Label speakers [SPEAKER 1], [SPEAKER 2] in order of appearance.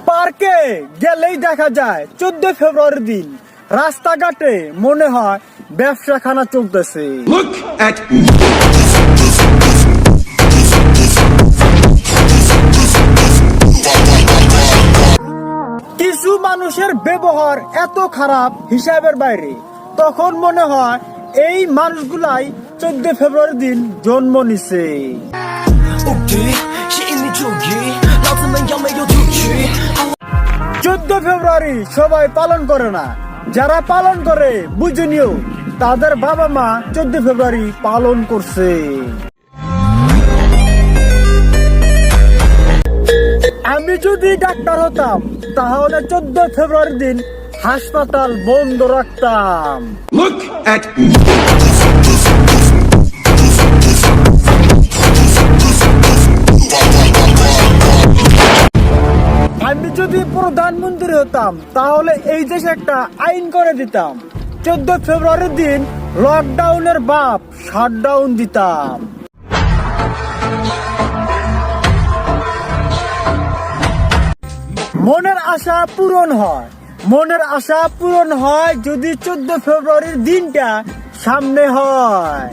[SPEAKER 1] পার্কে গেলেই দেখা যায় 14 ফেব্রুয়ারি দিন রাস্তাঘাটে মনে হয় ব্যবসাখানা চলতেছে।
[SPEAKER 2] Look at
[SPEAKER 1] কিছু মানুষের ব্যবহার এত খারাপ হিসাবের বাইরে, তখন মনে হয় এই মানুষগুলাই 14 ফেব্রুয়ারি দিন জন্ম নিছে। 14 ফেব্রুয়ারি সবাই পালন করে না, যারা পালন করে বুঝে নিও তাদের বাবা মা 14 ফেব্রুয়ারি পালন করছে। আমি যদি ডাক্তার হতাম তাহলে 14 ফেব্রুয়ারি দিন হাসপাতাল বন্ধ রাখতাম।
[SPEAKER 2] look at
[SPEAKER 1] আমি যদি প্রধানমন্ত্রী হতাম তাহলে এই দেশে একটা আইন করে দিতাম, 14 ফেব্রুয়ারি দিন লকডাউনের বাপ শাটডাউন দিতাম। মনের আশা পূরণ হয়, মনের আশা পূরণ হয় যদি 14 ফেব্রুয়ারির দিনটা সামনে হয়।